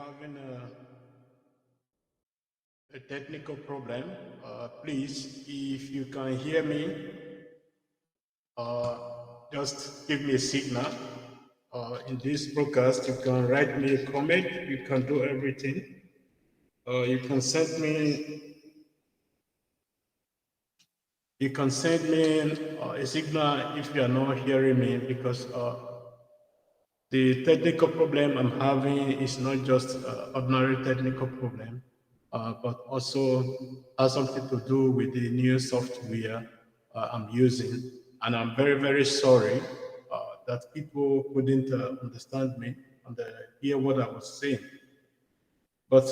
having a technical problem. Please, if you can hear me, uh, just give me a signal. In this broadcast, you can write me a comment. You can do everything. You can send me. You can send me a signal if you are not hearing me, because the technical problem I'm having is not just ordinary technical problem, but also has something to do with the new software I'm using. And I'm very, very sorry that people couldn't understand me and hear what I was saying. But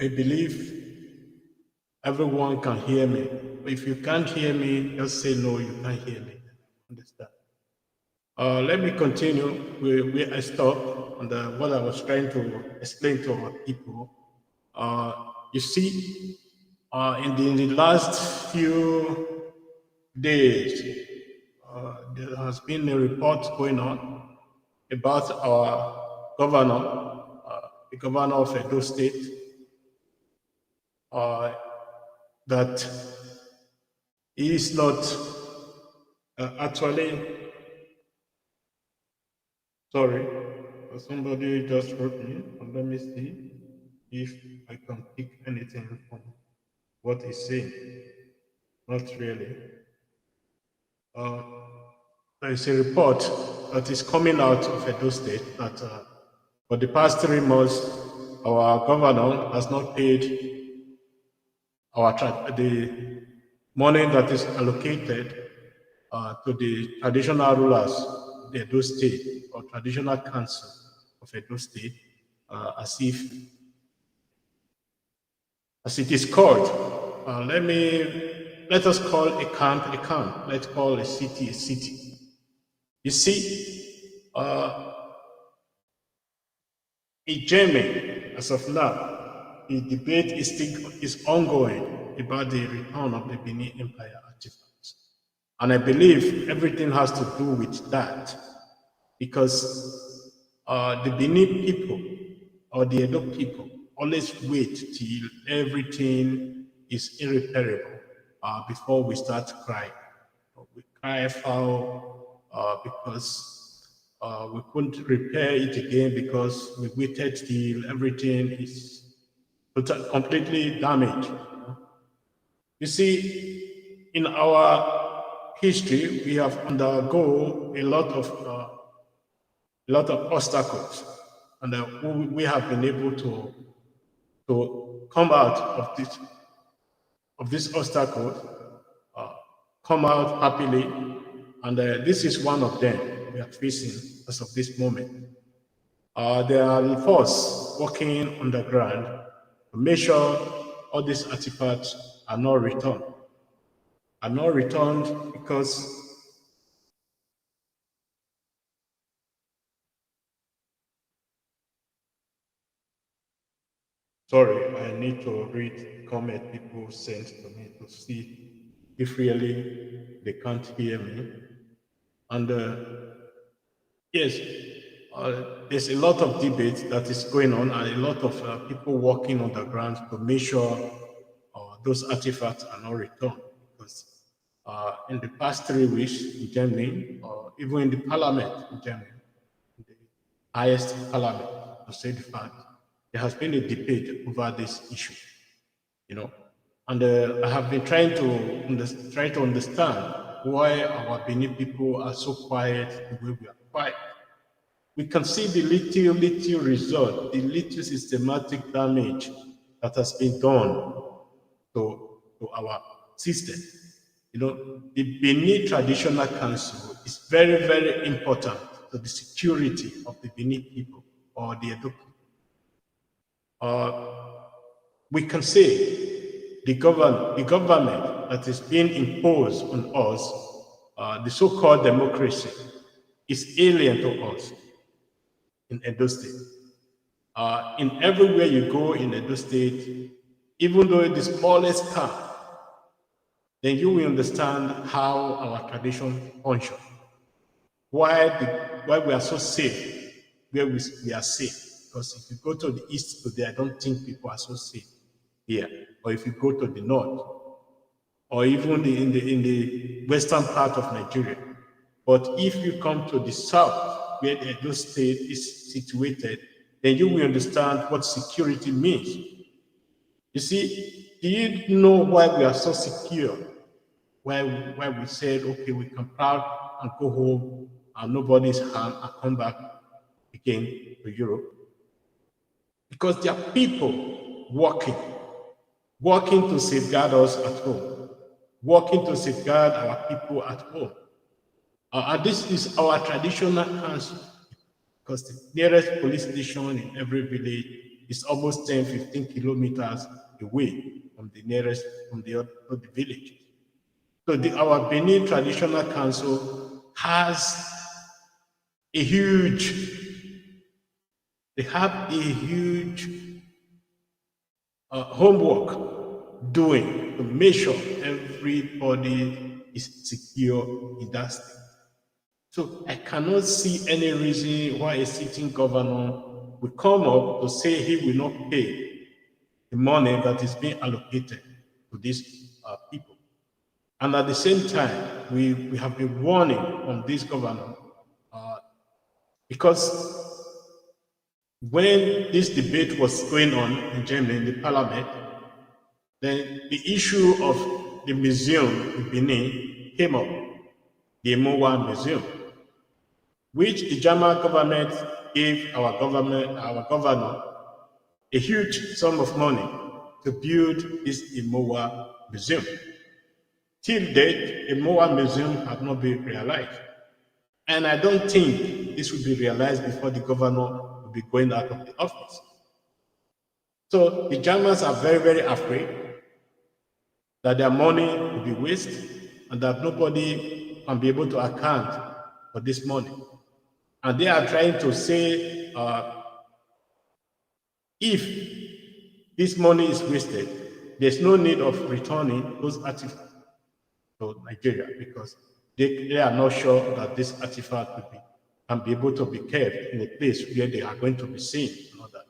I believe everyone can hear me. If you can't hear me, just say no, you can't hear me. Understand? Let me continue where I stopped and what I was trying to explain to our people. You see, in the last few days, there has been a report going on about our governor, the governor of Edo State, that he is not actually. Sorry, somebody just wrote me, and let me see if I can pick anything from what he's saying. Not really. There is a report that is coming out of Edo State that for the past 3 months, our governor has not paid the money that is allocated to the traditional rulers of the Edo State, or traditional council of Edo State, as it is called. Let us call a camp a camp. Let's call a city a city. You see, in Germany, as of now, the debate is ongoing about the return of the Benin Empire artifacts. And I believe everything has to do with that, because the Benin people or the Edo people always wait till everything is irreparable before we start crying. We cry foul because we couldn't repair it again, because we waited till everything is completely damaged. You see, in our history, we have undergone a lot of obstacles, and we have been able to come out of this obstacle, come out happily, and this is one of them we are facing as of this moment. There are forces working on the ground to make sure all these artifacts are not returned. Are not returned because sorry, I need to read the comment people sent to me to see if really they can't hear me. And yes, there's a lot of debate that is going on, and a lot of people working on the ground to make sure those artifacts are not returned. Because in the past 3 weeks in Germany, or even in the parliament in Germany, in the highest parliament, to say the fact, there has been a debate over this issue, and I have been trying to understand why our Benin people are so quiet the way we are quiet. We can see the little result, the little systematic damage that has been done to our system. The Benin Traditional Council is very, very important to the security of the Benin people or the Edo people. We can say the government that is being imposed on us, the so-called democracy, is alien to us in Edo State. In everywhere you go in Edo State, even though the smallest car, then you will understand how our tradition functions. Why we are so safe where we are safe. Because if you go to the east today, I don't think people are so safe here. Or if you go to the north, or even in the western part of Nigeria. But if you come to the south, where the Edo State is situated, then you will understand what security means. You see, do you know why we are so secure? Why we said, okay, we can proud and go home and nobody's harmed and come back again to Europe? Because there are people working to safeguard us at home, working to safeguard our people at home. And this is our traditional council, because the nearest police station in every village is almost 10, 15 kilometers away from the nearest, from the village. So our Benin Traditional Council has a huge, they have a huge homework doing to make sure everybody is secure in that state. So I cannot see any reason why a sitting governor will come up to say he will not pay the money that is being allocated to these people. And at the same time, we have been warning on this governor because when this debate was going on in Germany, in the parliament, then the issue of the museum in Benin came up, the Emowa Museum, which the German government gave our governor a huge sum of money to build this Emowa Museum. Till date, the Emowa Museum has not been realized. And I don't think this will be realized before the governor will be going out of the office. So the Germans are very, very afraid that their money will be wasted and that nobody can be able to account for this money. And they are trying to say if this money is wasted, there's no need of returning those artifacts to Nigeria because they are not sure that this artifact can be able to be kept in a place where they are going to be seen and all that.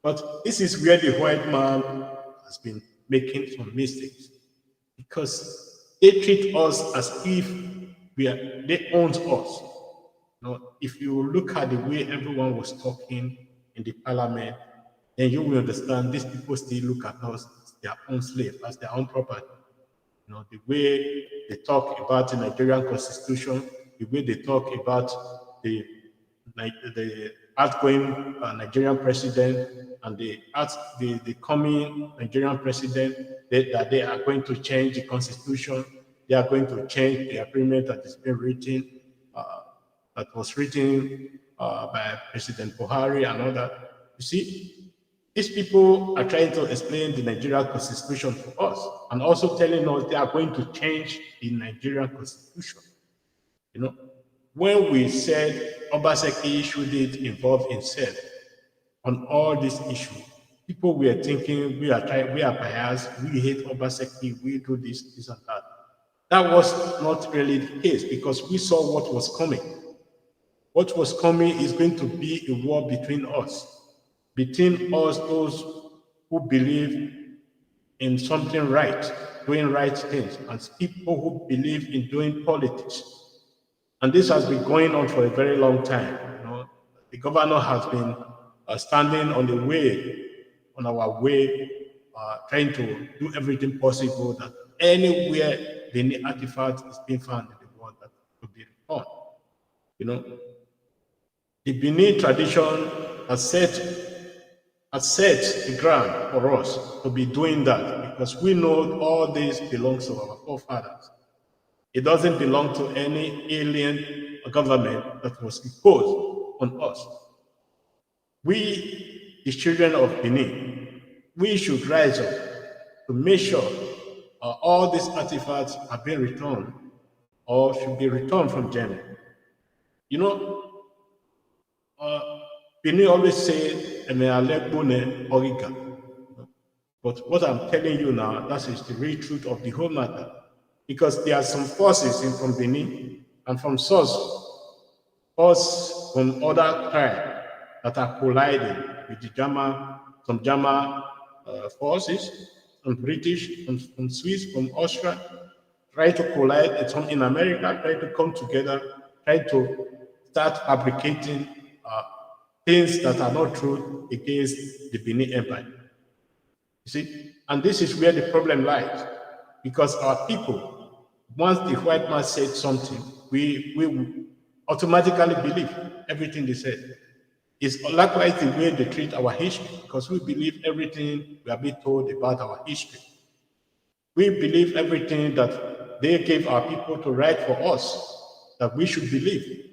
But this is where the white man has been making some mistakes because they treat us as if they own us. If you look at the way everyone was talking in the parliament, then you will understand these people still look at us as their own slave, as their own property. The way they talk about the Nigerian constitution, the way they talk about the outgoing Nigerian president and the coming Nigerian president, that they are going to change the constitution, they are going to change the agreement that has been written, that was written by President Buhari and all that. You see, these people are trying to explain the Nigerian constitution for us and also telling us they are going to change the Nigerian constitution. When we said Obaseki shouldn't involve himself on all these issues, people were thinking we are biased, we hate Obaseki, we do this and that. That was not really the case because we saw what was coming. What was coming is going to be a war between us, those who believe in something right, doing right things, and people who believe in doing politics. And this has been going on for a very long time. The governor has been standing on our way, trying to do everything possible that anywhere the artifact is being found in the world that will be returned. The Benin tradition has set the ground for us to be doing that because we know all this belongs to our forefathers. It doesn't belong to any alien government that was imposed on us. We, the children of Benin, we should rise up to make sure all these artifacts are being returned or should be returned from Germany. Benin always say, but what I'm telling you now, that is the real truth of the whole matter. Because there are some forces from Benin and from source from other tribes that are colliding with the German, some German forces, some British, some Swiss, from Austria, try to collide, and some in America, try to come together, try to start fabricating things that are not true against the Benin Empire. You see? And this is where the problem lies. Because our people, once the white man said something, we automatically believe everything they said. It's likewise the way they treat our history, because we believe everything we are being told about our history. We believe everything that they gave our people to write for us, that we should believe.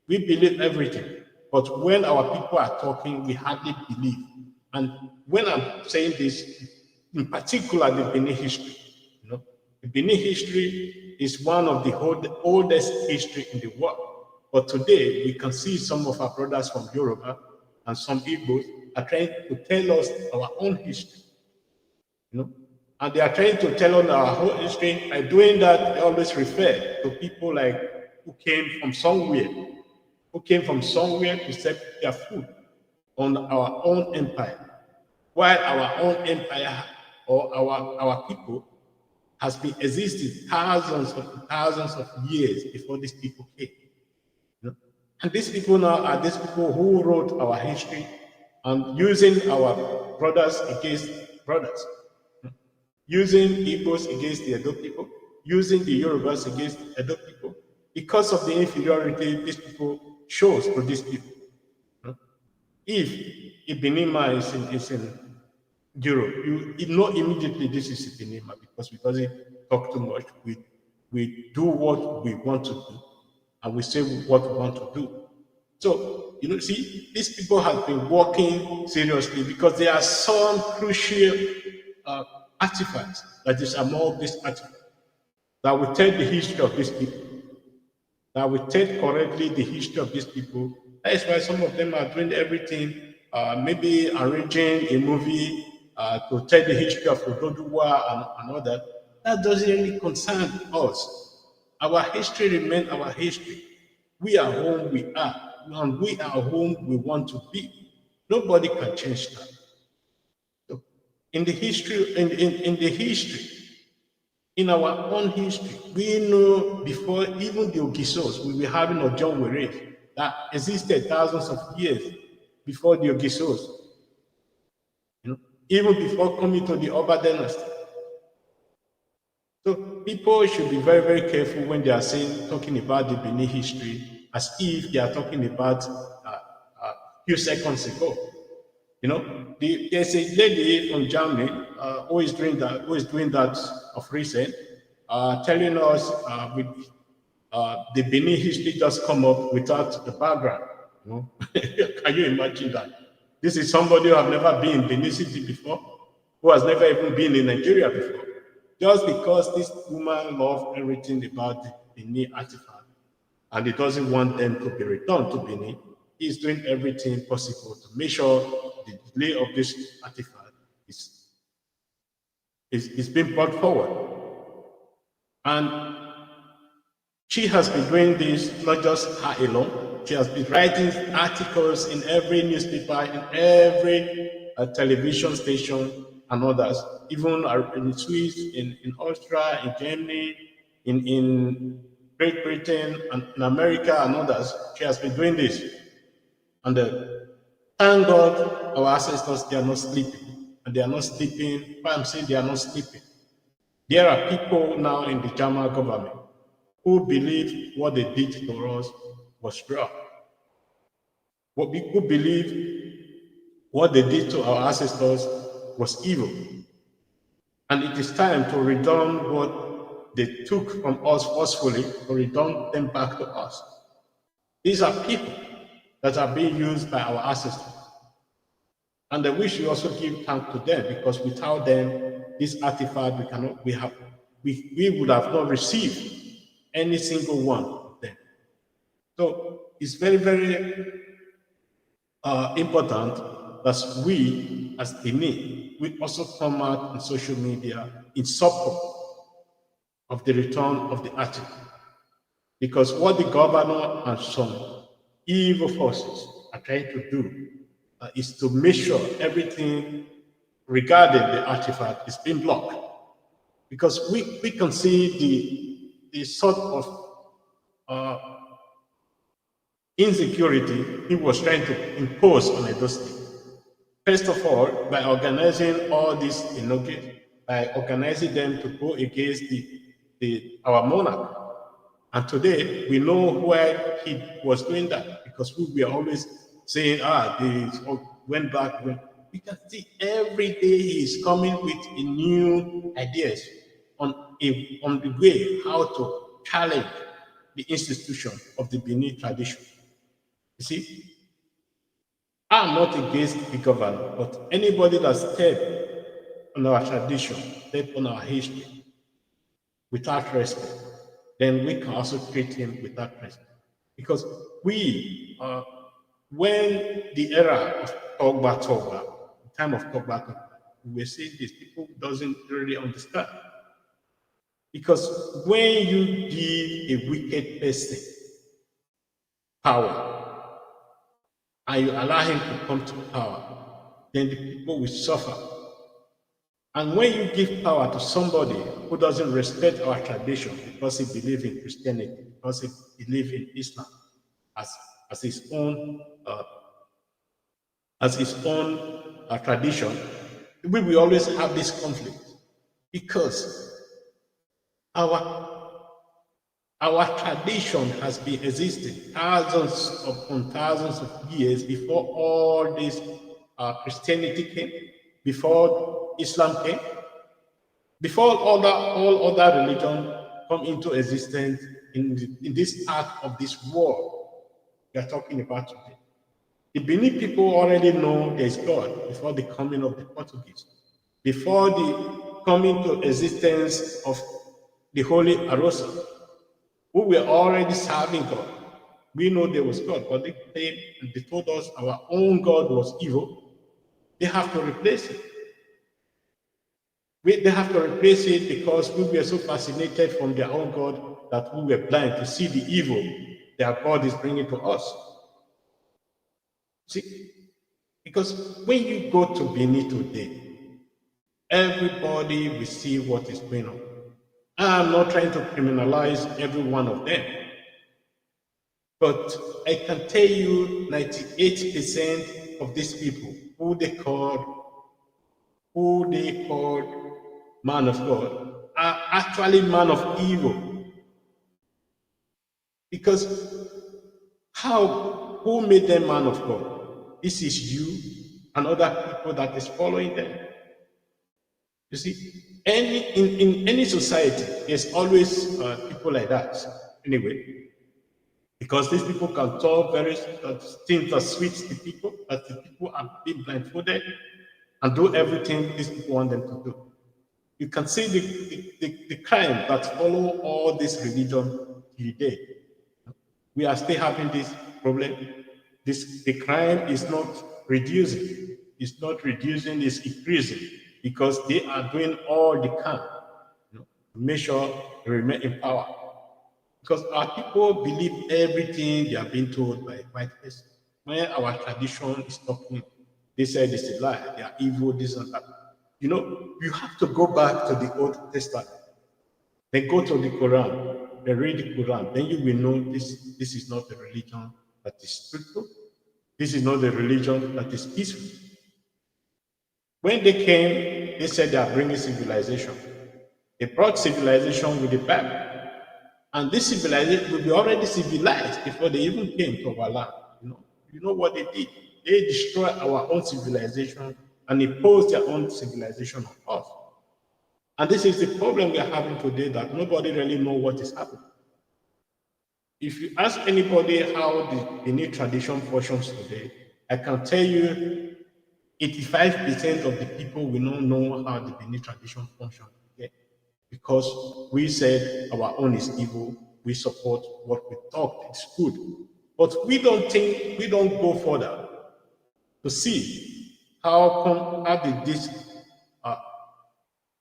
We believe everything. But when our people are talking, we hardly believe. And when I'm saying this, in particular, the Benin history, the Benin history is one of the oldest history in the world. But today, we can see some of our brothers from Yoruba and some Igbos are trying to tell us our own history. And they are trying to tell us our whole history. By doing that, they always refer to people like who came from somewhere to set their foot on our own empire, while our own empire or our people has been existing thousands of years before these people came. And these people now are these people who wrote our history and using our brothers against brothers, using Igbos against the Edo people, using the Yorubas against the Edo people, because of the inferiority these people shows to these people. If Ibinima is in Europe, you know immediately this is Ibinima because we doesn't talk too much. We do what we want to do, and we say what we want to do. So, see, these people have been working seriously because there are some crucial artifacts that is among these artifacts that will tell the history of these people, that will tell correctly the history of these people. That is why some of them are doing everything, maybe arranging a movie to tell the history of Ododuwa and all that. That doesn't really concern us. Our history remains our history. We are whom we are, and we are whom we want to be. Nobody can change that. So in the history, in our own history, we know before even the Ogisos, we were having a John Were that existed thousands of years before the Ogisos. Even before coming to the Oba dynasty. So people should be very, very careful when they are talking about the Benin history as if they are talking about a few seconds ago. There's a lady from Germany who is doing that of recent, telling us with the Benin history just come up without the background. Can you imagine that? This is somebody who have never been in Benin City before, who has never even been in Nigeria before. Just because this woman loves everything about the Benin artifact and he doesn't want them to be returned to Benin, he's doing everything possible to make sure the delay of this artifact is being brought forward. And she has been doing this, not just her alone. She has been writing articles in every newspaper, in every television station, and others, even in Swiss, in Austria, in Germany, in Great Britain, and in America, and others. She has been doing this. And thank God our ancestors, they are not sleeping. And they are not sleeping. Why I'm saying they are not sleeping. There are people now in the German government who believe what they did to us was wrong. Who believe what they did to our ancestors was evil. And it is time to return what they took from us forcefully, to return them back to us. These are people that are being used by our ancestors. And we should also give thanks to them, because without them, this artifact we would have not received any single one of them. So it's very, very important that we, as Benin, we also come out on social media in support of the return of the artifact. Because what the governor and some evil forces are trying to do is to make sure everything regarding the artifact is being blocked. Because we can see the sort of insecurity he was trying to impose on Edo State. First of all, by organizing all these Inoge, by organizing them to go against our monarch. And today, we know why he was doing that, because we were always saying, they went back. We can see every day he is coming with a new ideas on the way how to challenge the institution of the Benin tradition. You see, I'm not against the government, but anybody that step on our tradition, step on our history without respect, then we can also treat him without respect. Because when the era of Togba, the time of Togba, we were saying this, people doesn't really understand. Because when you give a wicked person power, and you allow him to come to power, then the people will suffer. And when you give power to somebody who doesn't respect our tradition because he believes in Christianity, because he believes in Islam as his own tradition, we will always have this conflict because our tradition has been existing thousands upon thousands of years before all this Christianity came, before Islam came, before all other religions come into existence in this part of this world we are talking about today. The Benin people already know there is God before the coming of the Portuguese, before the coming to existence of the Holy Arosa, who were already serving God. We know there was God, but they came and they told us our own God was evil. They have to replace it. They have to replace it because we were so fascinated from their own God that we were blind to see the evil their God is bringing to us. See, because when you go to Benin today, everybody will see what is going on. I'm not trying to criminalize every one of them, but I can tell you 98% of these people who they called man of God are actually man of evil. Because who made them man of God? This is you and other people that is following them. You see, in any society, there's always people like that. Anyway, because these people can talk very things that sweet the people, that the people are being blindfolded and do everything these people want them to do. You can see the crime that follow all this religion today. We are still having this problem. The crime is not reducing. It's not reducing, it's increasing because they are doing all they can to make sure they remain in power. Because our people believe everything they are being told by white person. When our tradition is talking, they said it's a lie, they are evil, this and that. You have to go back to the Old Testament. Then go to the Quran, then read the Quran. Then you will know this is not a religion that is truthful. This is not a religion that is peaceful. When they came, they said they are bringing civilization. They brought civilization with the Bible. And this civilization will be already civilized before they even came to our land. You know what they did? They destroyed our own civilization and imposed their own civilization on us. And this is the problem we are having today, that nobody really knows what is happening. If you ask anybody how the Benin tradition functions today, I can tell you 85% of the people will not know how the Benin tradition functions today. Because we said our own is evil, we support what we thought is good. But we don't go further to see how did this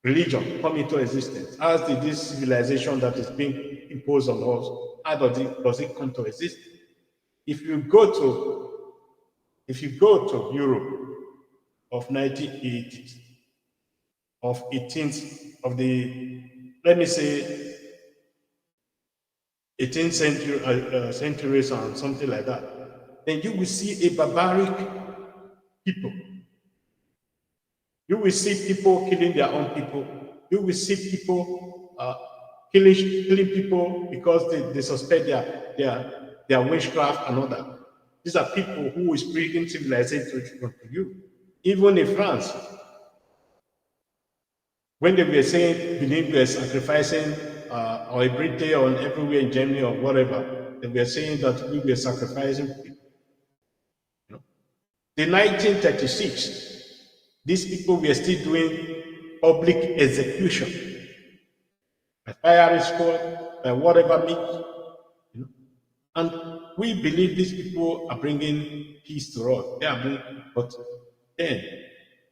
religion come into existence? How did this civilization that is being imposed on us, how does it come to exist? If you go to If you go to Europe of 1980s, of 18th, of the, let me say, 18th century, centuries and something like that, then you will see a barbaric people. You will see people killing their own people. You will see people killing people because they suspect their witchcraft and all that. These are people who is bringing civilization to you. Even in France, when they were saying Benin were sacrificing or Britain or everywhere in Germany or whatever, they were saying that we were sacrificing people. You know? The 1936, these people were still doing public execution by firing squad, by whatever means. You know? And we believe these people are bringing peace to us. They are bringing, but then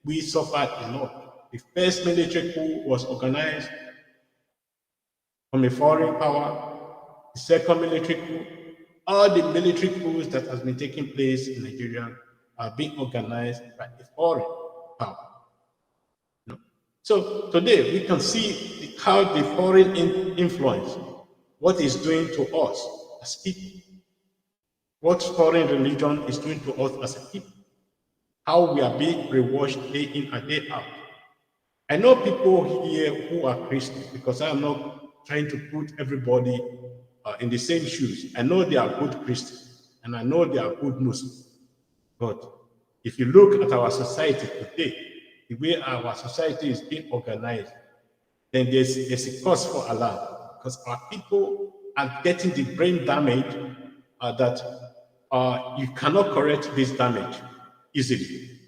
we suffered a lot. The first military coup was organized from a foreign power, the second military coup. All the military coups that has been taking place in Nigeria are being organized by a foreign power. You know? So today we can see how the foreign influence, what is doing to us as people, what foreign religion is doing to us as a people, how we are being brainwashed day in and day out. I know people here who are Christians because I am not trying to put everybody in the same shoes. I know they are good Christians and I know they are good Muslims. But if you look at our society today, the way our society is being organized, then there's a cause for alarm because our people are getting the brain damage that you cannot correct this damage easily.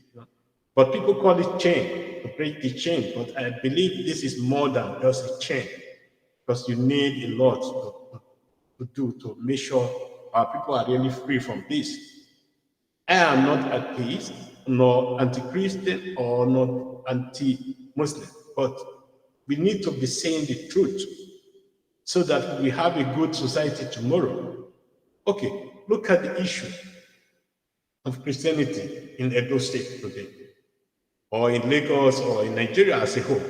But people call it chain, to break the chain. But I believe this is more than just a chain because you need a lot to do to make sure our people are really free from this. I am not atheist, nor anti-Christian, or not anti-Muslim, but we need to be saying the truth so that we have a good society tomorrow. Okay, look at the issue of Christianity in Edo State today, or in Lagos, or in Nigeria as a whole,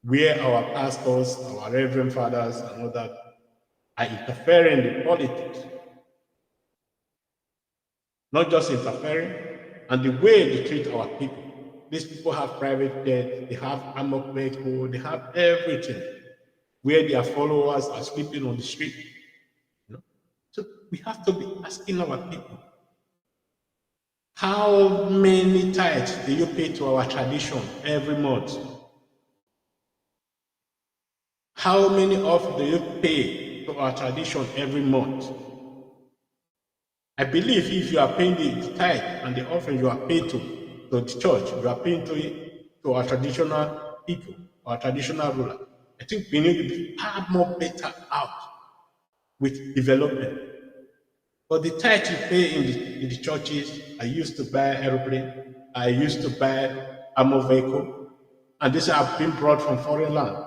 where our pastors, our reverend fathers, and all that are interfering in politics. Not just interfering, and the way they treat our people. These people have private jets, they have armored vehicle, they have everything, where their followers are sleeping on the street. You know? So we have to be asking our people, how many tithes do you pay to our tradition every month? How many of do you pay to our tradition every month? I believe if you are paying the tithe and the offering you are paying to the church, you are paying to our traditional people, our traditional ruler. I think we need to be far more better out with development. But the tithe you pay in the churches, I used to buy aeroplane, I used to buy armor vehicle, and these have been brought from foreign land.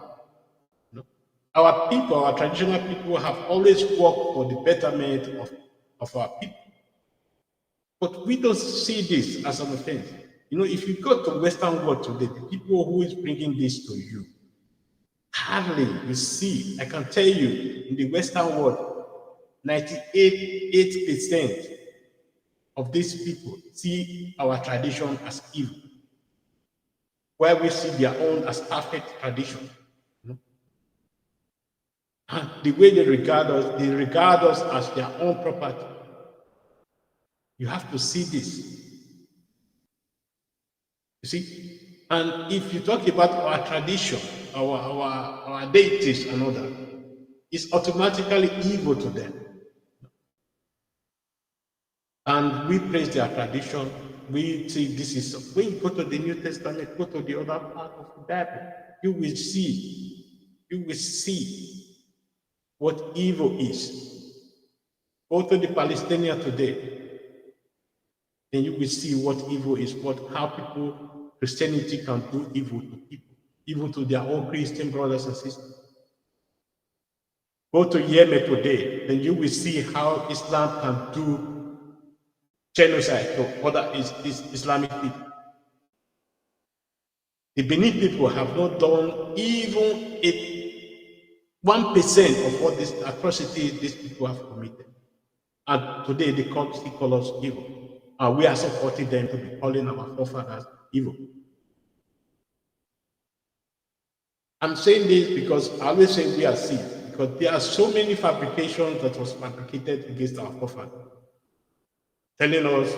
You know? Our people, our traditional people have always worked for the betterment of our people. But we don't see this as an offense. You know, if you go to Western world today, the people who is bringing this to you, hardly you see. I can tell you, in the Western world, 98% of these people see our tradition as evil, while we see their own as perfect tradition. You know? And the way they regard us as their own property. You have to see this. You see? And if you talk about our tradition, our deities and all that, it's automatically evil to them. And we praise their tradition. We say this is, when you go to the New Testament, go to the other part of the Bible, you will see what evil is. Go to the Palestinian today, and you will see what evil is, how Christianity can do evil to people, evil to their own Christian brothers and sisters. Go to Yemen today, then you will see how Islam can do genocide to other Islamic people. The Benin people have not done even 1% of what this atrocity these people have committed. And today they still call us evil. And we are supporting them to be calling our forefathers evil. I'm saying this because I always say we are seeds, because there are so many fabrications that was fabricated against our forefathers, telling us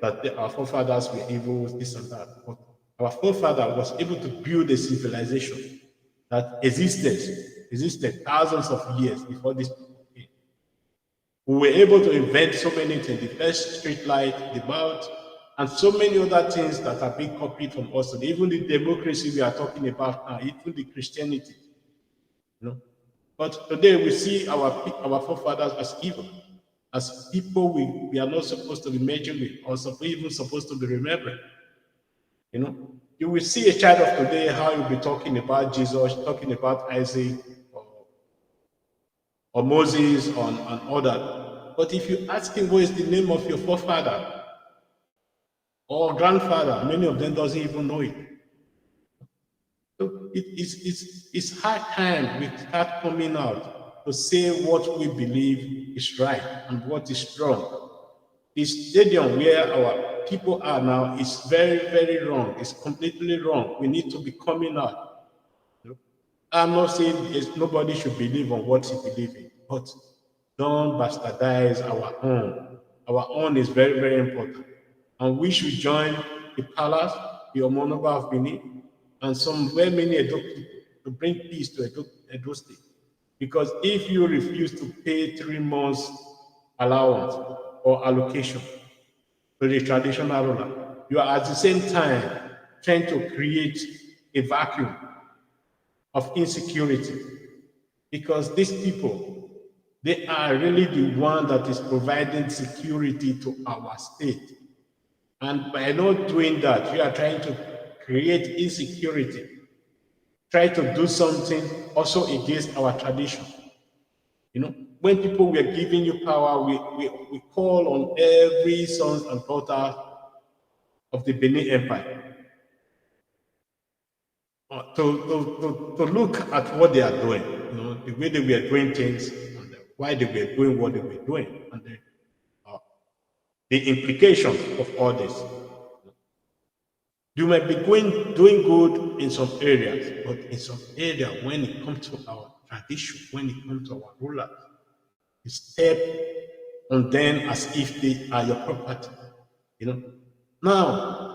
that our forefathers were evil, this and that. But our forefather was able to build a civilization that existed thousands of years before this people came. We were able to invent so many things, the first street light, the mouth, and so many other things that are being copied from us today. Even the democracy we are talking about now, even the Christianity, you know. But today we see our forefathers as evil, as people we are not supposed to be measured with, or even supposed to be remembered. You know, you will see a child of today how you'll be talking about Jesus, talking about Isaac, or Moses, and all that. But if you ask him what is the name of your forefather or grandfather, many of them doesn't even know it. So it's high time we start coming out to say what we believe is right and what is wrong. The stadium where our people are now is very, very wrong. It's completely wrong. We need to be coming out. I'm not saying nobody should believe on what he believes in, but don't bastardize our own. Our own is very, very important. And we should join the palace, the Omonoba of Benin, and some very many Edo people to bring peace to Edo State. Because if you refuse to pay 3 months allowance or allocation to the traditional ruler, you are at the same time trying to create a vacuum of insecurity, because these people, they are really the one that is providing security to our state. And by not doing that, you are trying to create insecurity, try to do something also against our tradition. You know, when people were giving you power, we call on every sons and daughters of the Benin Empire to look at what they are doing, you know, the way they were doing things, and why they were doing what they were doing, and the implications of all this. You might be doing good in some areas, but in some areas, when it comes to our tradition, when it comes to our rulers, you step on them as if they are your property. You know. Now,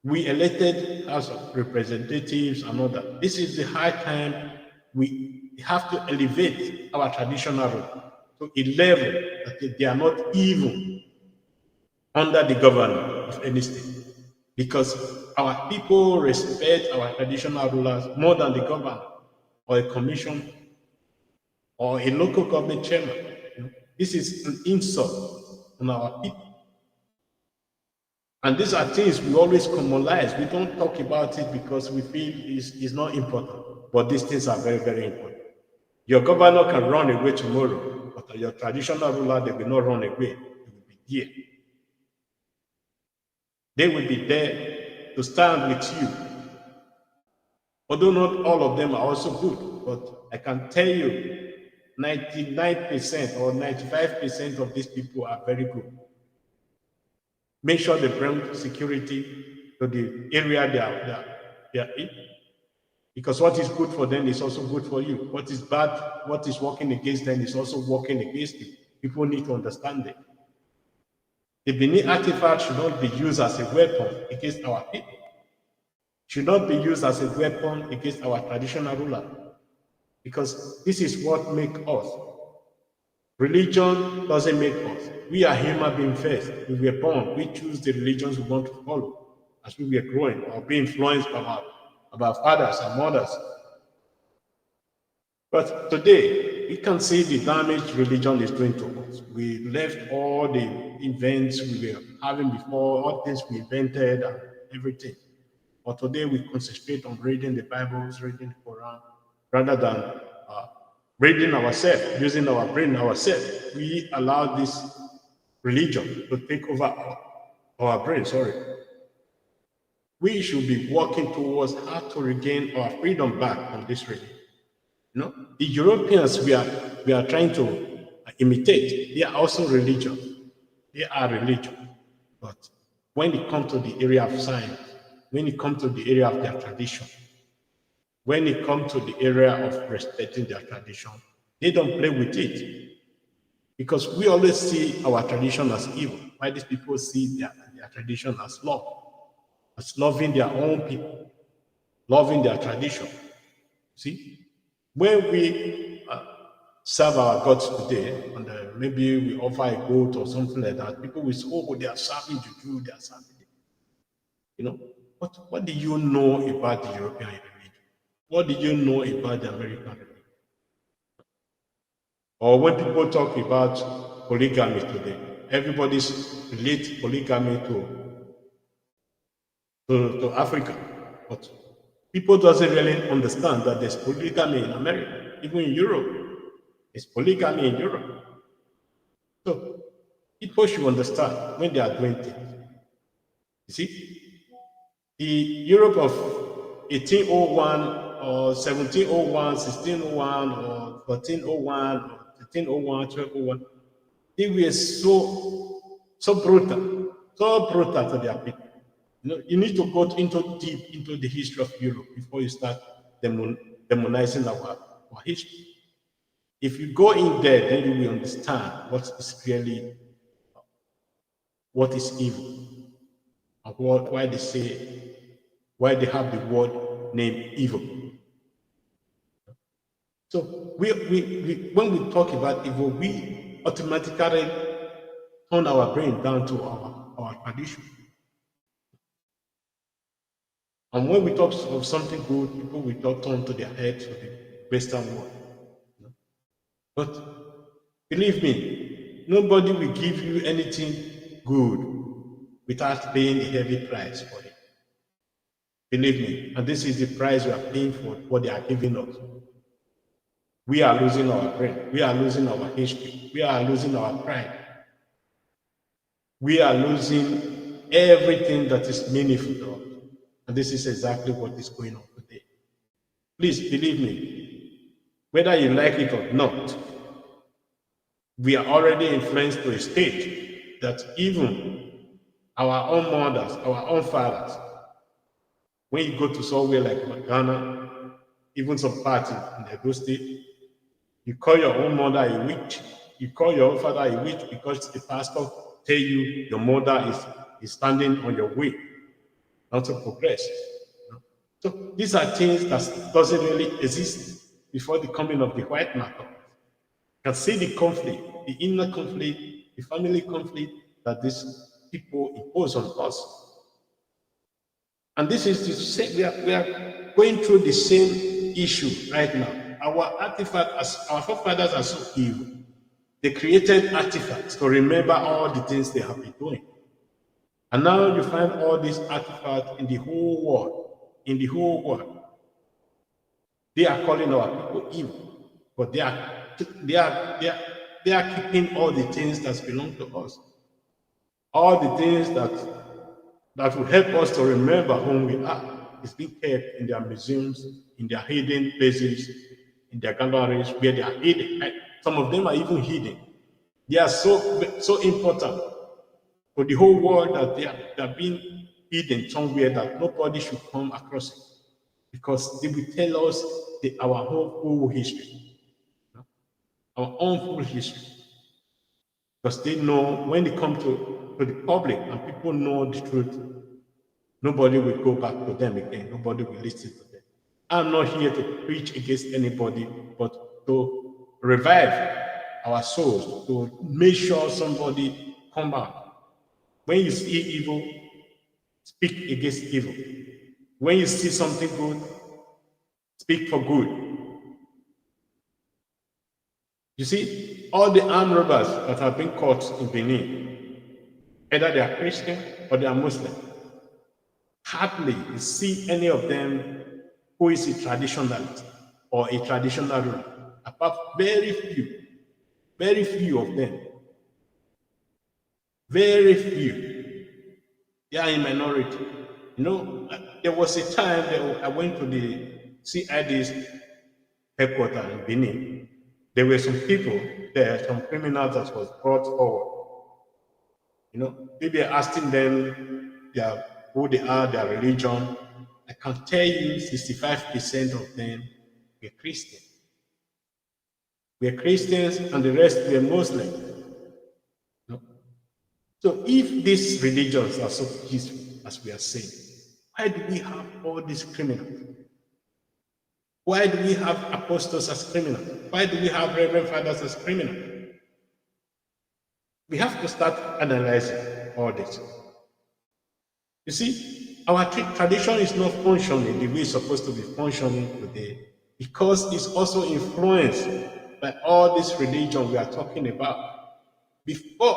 we elected House of Representatives and all that. This is the high time we have to elevate our traditional rule to a level that they are not even under the government of any state. Because our people respect our traditional rulers more than the government or a commission or a local government chairman. You know, this is an insult on our people. And these are things we always commonize. We don't talk about it because we feel it's not important. But these things are very, very important. Your governor can run away tomorrow, but your traditional ruler, they will not run away. They will be here. They will be there to stand with you. Although not all of them are also good, but I can tell you 99% or 95% of these people are very good. Make sure they bring security to the area they are in. Because what is good for them is also good for you. What is bad, what is working against them is also working against you. People need to understand it. The Benin artifact should not be used as a weapon against our people. Should not be used as a weapon against our traditional ruler. Because this is what makes us. Religion doesn't make us. We are human beings first. We were born. We choose the religions we want to follow as we were growing or being influenced by our fathers and mothers. But today, we can see the damage religion is doing to us. We left all the events we were having before, all things we invented and everything. But today we concentrate on reading the Bibles, reading the Quran, rather than reading ourselves, using our brain ourselves. We allow this religion to take over our brain, sorry. We should be working towards how to regain our freedom back from this religion. You know, the Europeans we are trying to imitate, they are also religious. They are religious. But when it comes to the area of science, when it comes to the area of their tradition, when it comes to the area of respecting their tradition, they don't play with it. Because we always see our tradition as evil, while these people see their tradition as love, as loving their own people, loving their tradition. See? When we serve our gods today, and maybe we offer a goat or something like that, people will say, oh, they are serving Juju, they are serving. You know, what do you know about the European religion? What do you know about the American religion? Or when people talk about polygamy today, everybody's relate polygamy to Africa. But people doesn't really understand that there's polygamy in America, even in Europe. There's polygamy in Europe. So people should understand when they are doing things. You see, the Europe of 1801 or 1701, 1601 or 1401 or 1301, 1201, they were so brutal to their people. You know, you need to go deep into the history of Europe before you start demonizing our history. If you go in there, then you will understand what is really what is evil and why they say why they have the word name evil. So when we talk about evil, we automatically turn our brain down to our tradition. And when we talk of something good, people will turn to their head to the Western world. You know? But believe me, nobody will give you anything good without paying a heavy price for it. Believe me, and this is the price we are paying for what they are giving us. We are losing our brain. We are losing our history. We are losing our pride. We are losing everything that is meaningful to us. And this is exactly what is going on today. Please believe me, whether you like it or not, we are already influenced to a stage that even our own mothers, our own fathers, when you go to somewhere like Ghana, even some parts in the Edo State, you call your own mother a witch. You call your own father a witch because the pastor tell you your mother is standing on your way, not to progress. So these are things that doesn't really exist before the coming of the white man. You can see the conflict, the inner conflict, the family conflict that these people impose on us. And this is the same, we are going through the same issue right now. Our artifacts, our forefathers are so evil. They created artifacts to remember all the things they have been doing. And now you find all these artifacts in the whole world. In the whole world. They are calling our people evil. But they are keeping all the things that belong to us. All the things that will help us to remember who we are is being kept in their museums, in their hidden places, in their galleries where they are hidden. Right? Some of them are even hidden. They are so important for the whole world that they are being hidden somewhere that nobody should come across it. Because they will tell us our whole full history, our own full history. Because they know when they come to the public and people know the truth, nobody will go back to them again. Nobody will listen to them. I'm not here to preach against anybody, but to revive our souls, to make sure somebody come out. When you see evil, speak against evil. When you see something good, speak for good. You see, all the armed robbers that have been caught in Benin, either they are Christian or they are Muslim, hardly you see any of them who is a traditionalist or a traditional ruler. Apart very few of them. Very few. They are in minority. You know, there was a time that I went to the CID's headquarters in Benin. There were some people there, some criminals that was brought forward. You know, maybe asking them who they are, their religion. I can tell you 65% of them were Christians. Were Christians and the rest were Muslims. You know? So if these religions are so peaceful, as we are saying, why do we have all these criminals? Why do we have apostles as criminals? Why do we have reverend fathers as criminals? We have to start analyzing all this. You see, our tradition is not functioning the way it's supposed to be functioning today because it's also influenced by all this religion we are talking about. Before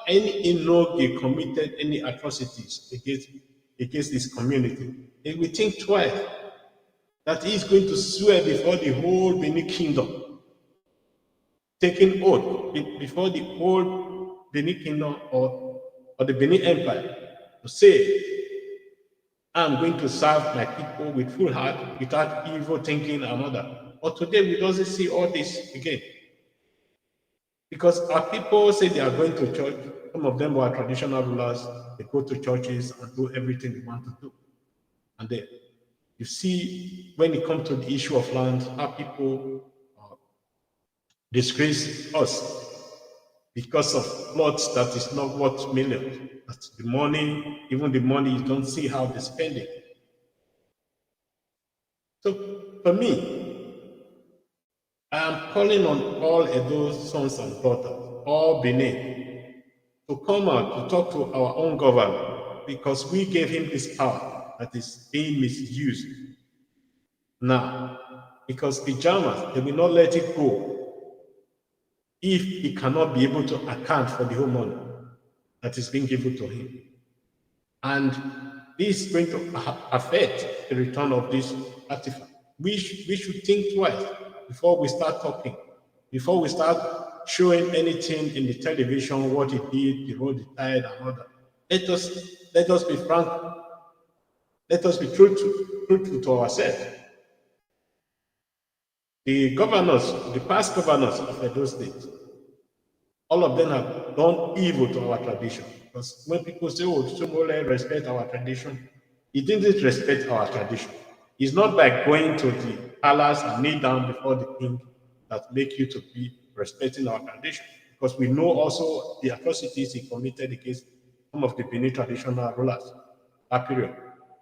any Inogi committed any atrocities against this community, they will think twice that he is going to swear before the whole Benin kingdom, taking oath before the whole Benin kingdom or the Benin empire to say, I'm going to serve my people with full heart without evil thinking and all that. But today we doesn't see all this again. Because our people say they are going to church, some of them were traditional rulers, they go to churches and do everything they want to do. And then you see, when it comes to the issue of land, how people disgrace us because of plots that is not worth millions. That's the money, even the money, you don't see how they spend it. So for me, I am calling on all Edo's sons and daughters, all Benin, to come out to talk to our own governor because we gave him this power that is being misused now. Because pajamas, they will not let it go if he cannot be able to account for the whole money that is being given to him. And this is going to affect the return of this artifact. We should think twice before we start talking, before we start showing anything in the television, what he did, the road he tied, and all that. Let us be frank. Let us be truthful to ourselves. The governors, the past governors of Edo State, all of them have done evil to our tradition. Because when people say, oh, Sumole respect our tradition, he didn't respect our tradition. It's not by going to the palace and kneel down before the king that make you to be respecting our tradition. Because we know also the atrocities he committed against some of the Benin traditional rulers that period.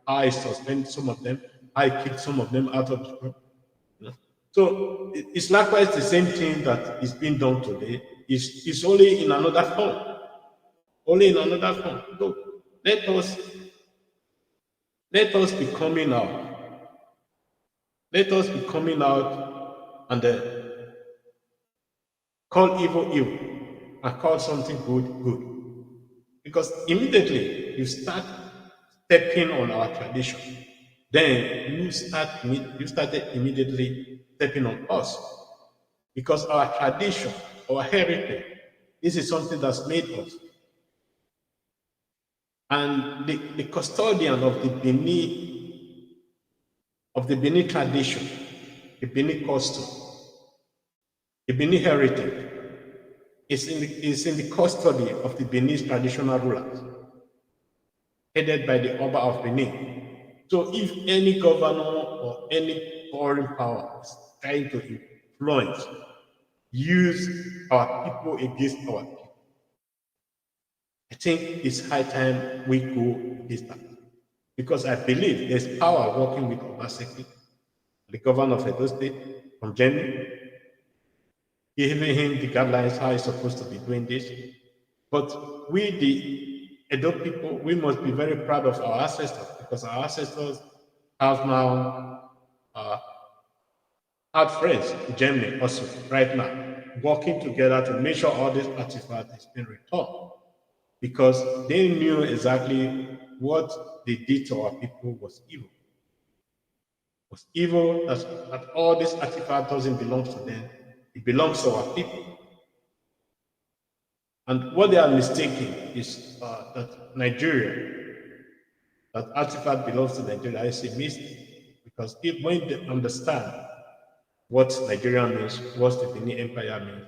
I suspended some of them, I kicked some of them out of the group. So it's likewise the same thing that is being done today. It's only in another form. Only in another form. So let us let us be coming out. Let us be coming out and call evil evil and call something good good. Because immediately you start stepping on our tradition, then you started immediately stepping on us. Because our tradition, our heritage, this is something that's made us. And the custodian of the Benin tradition, the Benin custom, the Benin heritage, is in the custody of the Benin traditional rulers, headed by the Oba of Benin. So if any governor or any foreign power is trying to influence, use our people against our people, I think it's high time we go against that. Because I believe there's power working with Obaseki, the governor of Edo State, from Germany, giving him the guidelines how he's supposed to be doing this. But we, the Edo people, we must be very proud of our ancestors because our ancestors have now had friends in Germany also right now, working together to make sure all this artifact is being returned because they knew exactly what they did to our people was evil. Was evil that all this artifact doesn't belong to them. It belongs to our people. And what they are mistaking is that Nigeria, that artifact belongs to Nigeria, is a mistake. Because if when they understand what Nigeria means, what the Benin Empire means,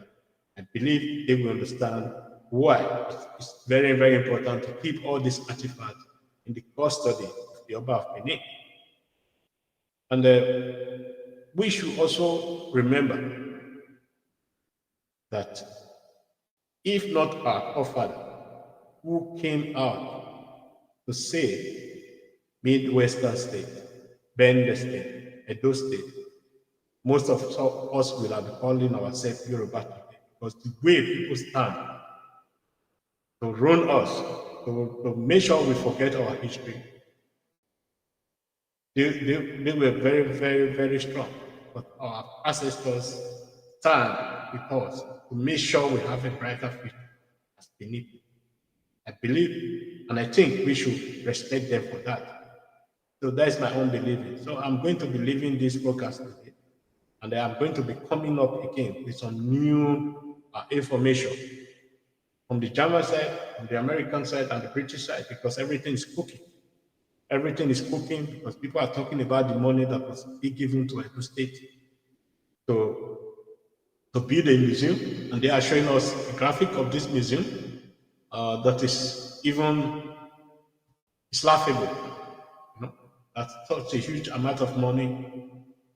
I believe they will understand why it's very, very important to keep all these artifacts in the custody of the Oba of Benin. And we should also remember that if not our forefather who came out to save Midwestern state, Bende state, Edo state, most of us will have been calling ourselves Yoruba today because the way people stand to ruin us, to make sure we forget our history, they were very, very, very strong. But our ancestors stand with us to make sure we have a brighter future as beneath. I believe and I think we should respect them for that. So that's my own believing. So I'm going to be leaving this podcast today and I am going to be coming up again with some new information from the German side, from the American side, and the British side because everything is cooking. Everything is cooking because people are talking about the money that was being given to Edo State to, to build a museum, and they are showing us a graphic of this museum that is even it's laughable. You know, that such a huge amount of money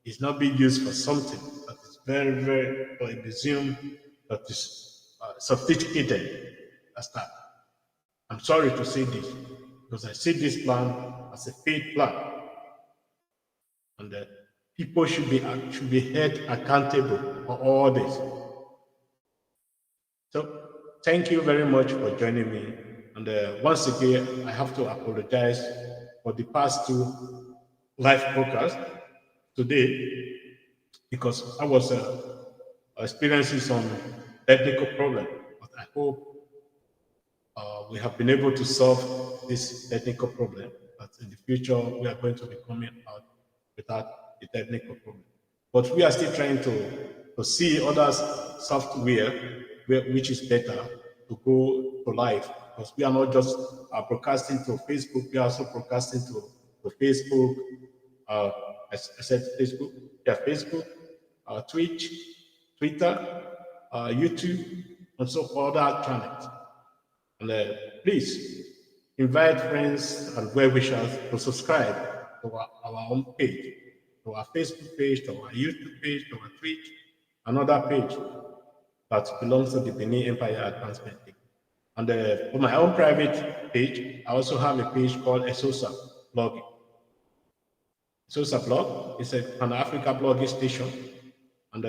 is not being used for something that is very, very for a museum that is sophisticated. That's that. I'm sorry to say this because I see this plan as a faith plan, and that people should be held accountable for all this. So thank you very much for joining me. And once again, I have to apologize for the past two live podcasts today because I was experiencing some technical problem. But I hope we have been able to solve this technical problem. But in the future, we are going to be coming out without the technical problem. But we are still trying to see other software which is better to go to live because we are not just broadcasting to Facebook, we are also broadcasting to Facebook. Uh, I said Facebook, yeah, Facebook, Twitch, Twitter, YouTube, and so other channels. And please invite friends and well wishers to subscribe to our own page, to our Facebook page, to our YouTube page, to our Twitch, another page that belongs to the Benin Empire Advancement League. And for my own private page, I also have a page called Esosa Blogging. Esosa Blog is a Pan-Africa blogging station, and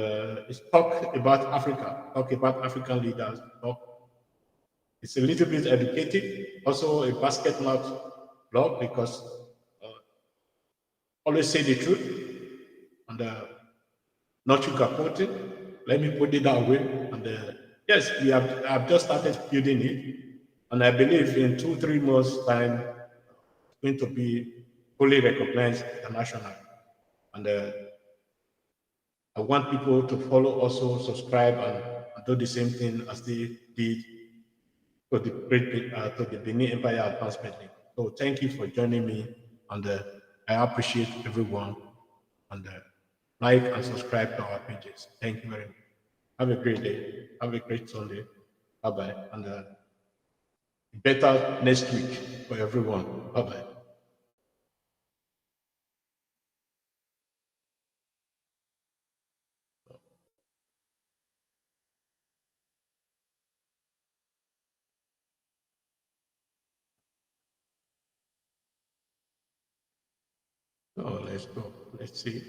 it's talk about Africa, talk about African leaders, talk it's a little bit educative, also a basket blog because uh, always say the truth and not sugarcoating. Let me put it that way. And yes, I've just started building it, and I believe in 2 3 months' time, it's going to be fully recognized internationally. And I want people to follow, also subscribe, and do the same thing as they did to the Benin Empire Advancement League. So thank you for joining me, and I appreciate everyone. And like and subscribe to our pages. Thank you very much. Have a great day. Have a great Sunday. Bye bye, and better next week for everyone. Bye bye. Oh, let's go. Let's see.